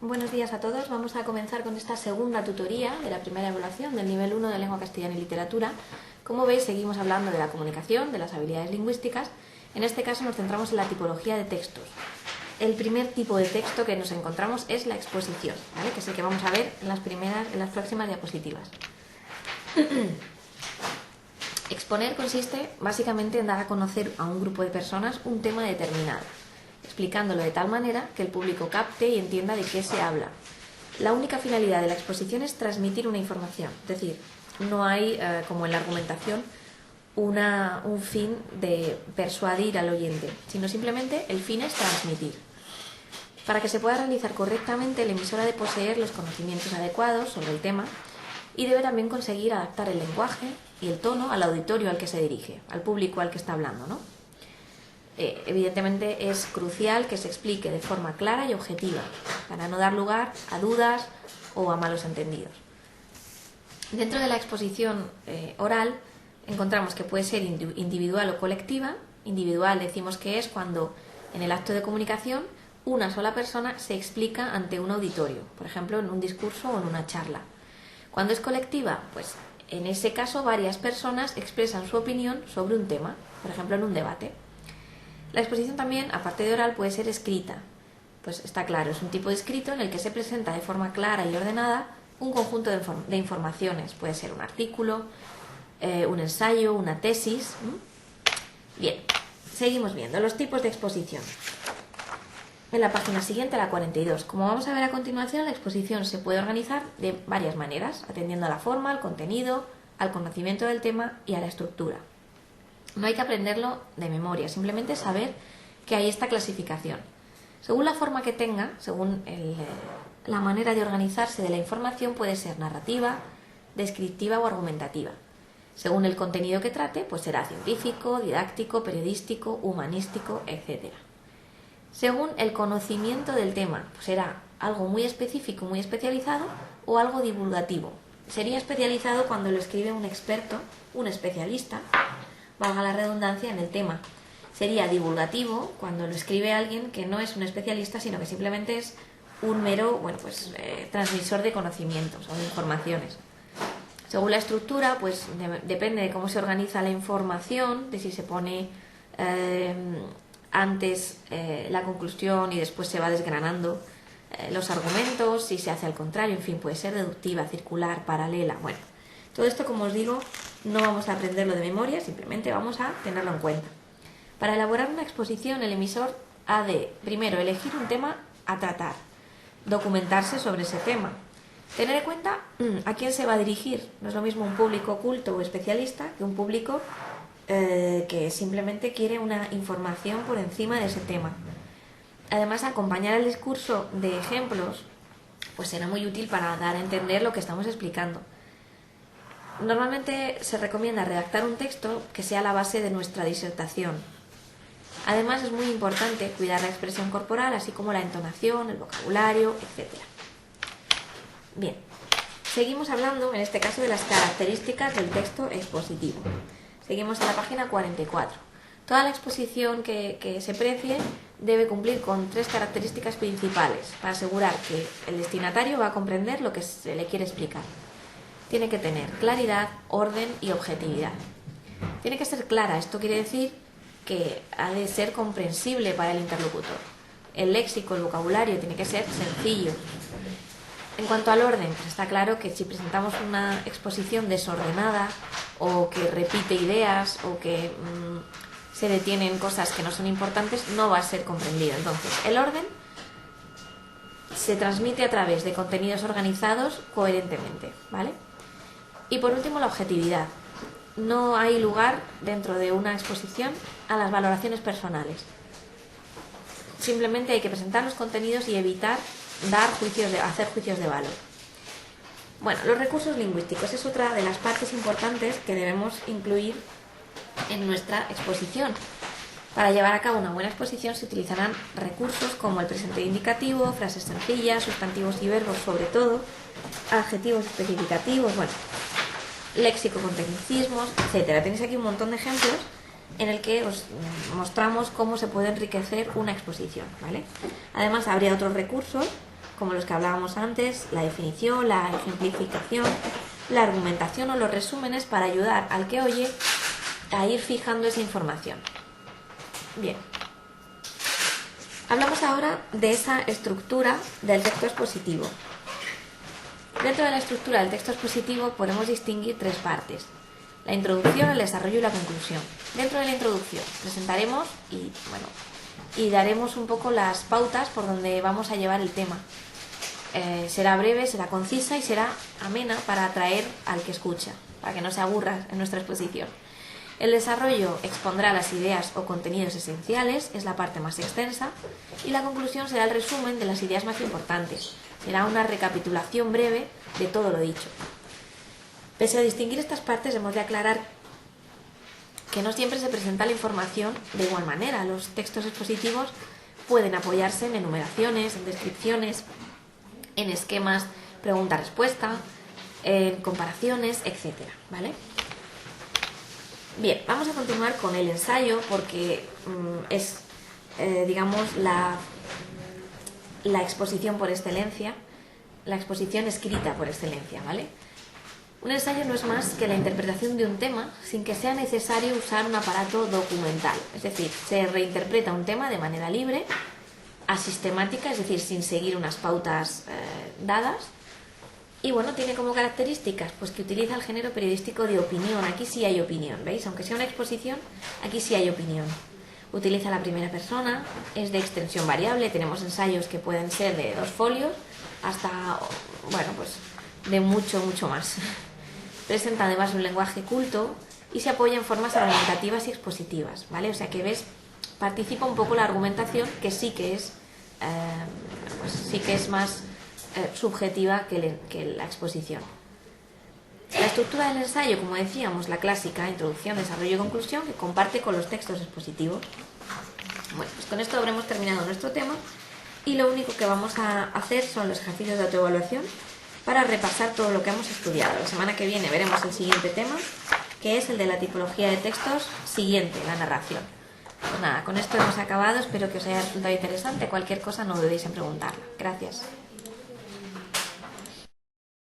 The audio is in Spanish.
Buenos días a todos. Vamos a comenzar con esta segunda tutoría de la primera evaluación del nivel 1 de lengua castellana y literatura. Como veis, seguimos hablando de la comunicación, de las habilidades lingüísticas. En este caso nos centramos en la tipología de textos. El primer tipo de texto que nos encontramos es la exposición, ¿vale? Que es el que vamos a ver en las próximas diapositivas. Exponer consiste básicamente en dar a conocer a un grupo de personas un tema determinado, explicándolo de tal manera que el público capte y entienda de qué se habla. La única finalidad de la exposición es transmitir una información, es decir, no hay, como en la argumentación, un fin de persuadir al oyente, sino simplemente el fin es transmitir. Para que se pueda realizar correctamente, el emisor ha de poseer los conocimientos adecuados sobre el tema y debe también conseguir adaptar el lenguaje y el tono al auditorio al que se dirige, al público al que está hablando, ¿no? Evidentemente es crucial que se explique de forma clara y objetiva para no dar lugar a dudas o a malos entendidos. Dentro de la exposición oral encontramos que puede ser individual o colectiva. Individual decimos que es cuando en el acto de comunicación una sola persona se explica ante un auditorio, por ejemplo en un discurso o en una charla. Cuando es colectiva, pues en ese caso varias personas expresan su opinión sobre un tema, por ejemplo en un debate. La exposición también, aparte de oral, puede ser escrita. Pues está claro, es un tipo de escrito en el que se presenta de forma clara y ordenada un conjunto de informaciones. Puede ser un artículo, un ensayo, una tesis. Bien, seguimos viendo los tipos de exposición. En la página siguiente, la 42. Como vamos a ver a continuación, la exposición se puede organizar de varias maneras, atendiendo a la forma, al contenido, al conocimiento del tema y a la estructura. No hay que aprenderlo de memoria, simplemente saber que hay esta clasificación. Según la forma que tenga, según la manera de organizarse de la información, puede ser narrativa, descriptiva o argumentativa. Según el contenido que trate, pues será científico, didáctico, periodístico, humanístico, etc. Según el conocimiento del tema, pues será algo muy específico, muy especializado o algo divulgativo. Sería especializado cuando lo escribe un experto, un especialista, valga la redundancia, en el tema. Sería divulgativo cuando lo escribe alguien que no es un especialista, sino que simplemente es un mero transmisor de conocimientos o de informaciones. Según la estructura, pues depende de cómo se organiza la información, de si se pone antes la conclusión y después se va desgranando los argumentos, si se hace al contrario, en fin, puede ser deductiva, circular, paralela. Bueno, todo esto, como os digo, no vamos a aprenderlo de memoria, simplemente vamos a tenerlo en cuenta. Para elaborar una exposición, el emisor ha de, primero, elegir un tema a tratar, documentarse sobre ese tema, tener en cuenta a quién se va a dirigir. No es lo mismo un público culto o especialista que un público que simplemente quiere una información por encima de ese tema. Además, acompañar el discurso de ejemplos pues será muy útil para dar a entender lo que estamos explicando. Normalmente se recomienda redactar un texto que sea la base de nuestra disertación. Además, es muy importante cuidar la expresión corporal, así como la entonación, el vocabulario, etc. Bien, seguimos hablando, en este caso, de las características del texto expositivo. Seguimos en la página 44. Toda la exposición que se precie debe cumplir con 3 características principales para asegurar que el destinatario va a comprender lo que se le quiere explicar. Tiene que tener claridad, orden y objetividad. Tiene que ser clara, esto quiere decir que ha de ser comprensible para el interlocutor. El léxico, el vocabulario tiene que ser sencillo. En cuanto al orden, pues está claro que si presentamos una exposición desordenada o que repite ideas o que se detienen cosas que no son importantes, no va a ser comprendido. Entonces, el orden se transmite a través de contenidos organizados coherentemente, ¿vale? Y por último, la objetividad. No hay lugar dentro de una exposición a las valoraciones personales. Simplemente hay que presentar los contenidos y evitar hacer juicios de valor. Bueno, los recursos lingüísticos es otra de las partes importantes que debemos incluir en nuestra exposición. Para llevar a cabo una buena exposición se utilizarán recursos como el presente indicativo, frases sencillas, sustantivos y verbos sobre todo, adjetivos especificativos, léxico con tecnicismos, etc. Tenéis aquí un montón de ejemplos en el que os mostramos cómo se puede enriquecer una exposición, ¿vale? Además, habría otros recursos como los que hablábamos antes, la definición, la ejemplificación, la argumentación o los resúmenes para ayudar al que oye a ir fijando esa información. Bien. Hablamos ahora de esa estructura del texto expositivo. Dentro de la estructura del texto expositivo podemos distinguir tres partes: la introducción, el desarrollo y la conclusión. Dentro de la introducción presentaremos y daremos un poco las pautas por donde vamos a llevar el tema. Será breve, será concisa y será amena para atraer al que escucha, para que no se aburra en nuestra exposición. El desarrollo expondrá las ideas o contenidos esenciales, es la parte más extensa, y la conclusión será el resumen de las ideas más importantes. Será una recapitulación breve de todo lo dicho. Pese a distinguir estas partes, hemos de aclarar que no siempre se presenta la información de igual manera. Los textos expositivos pueden apoyarse en enumeraciones, en descripciones, en esquemas pregunta-respuesta, en comparaciones, etc. ¿Vale? Bien, vamos a continuar con el ensayo porque es, digamos, la exposición por excelencia, la exposición escrita por excelencia, ¿vale? Un ensayo no es más que la interpretación de un tema sin que sea necesario usar un aparato documental. Es decir, se reinterpreta un tema de manera libre, asistemática, es decir, sin seguir unas pautas dadas. Y bueno, tiene como características pues que utiliza el género periodístico de opinión. Aquí sí hay opinión, ¿veis? Aunque sea una exposición, aquí sí hay opinión. Utiliza la primera persona, es de extensión variable. Tenemos ensayos que pueden ser de 2 folios hasta, bueno, pues de mucho más. Presenta además un lenguaje culto y se apoya en formas argumentativas y expositivas, ¿vale? O sea que ves, participa un poco la argumentación, que sí que es, más subjetiva que la exposición. La estructura del ensayo, como decíamos, la clásica, introducción, desarrollo y conclusión, que comparte con los textos expositivos. Bueno, pues con esto habremos terminado nuestro tema y lo único que vamos a hacer son los ejercicios de autoevaluación para repasar todo lo que hemos estudiado. La semana que viene veremos el siguiente tema, que es el de la tipología de textos siguiente, la narración. Pues nada, con esto hemos acabado, espero que os haya resultado interesante. Cualquier cosa no dudéis en preguntarla. Gracias.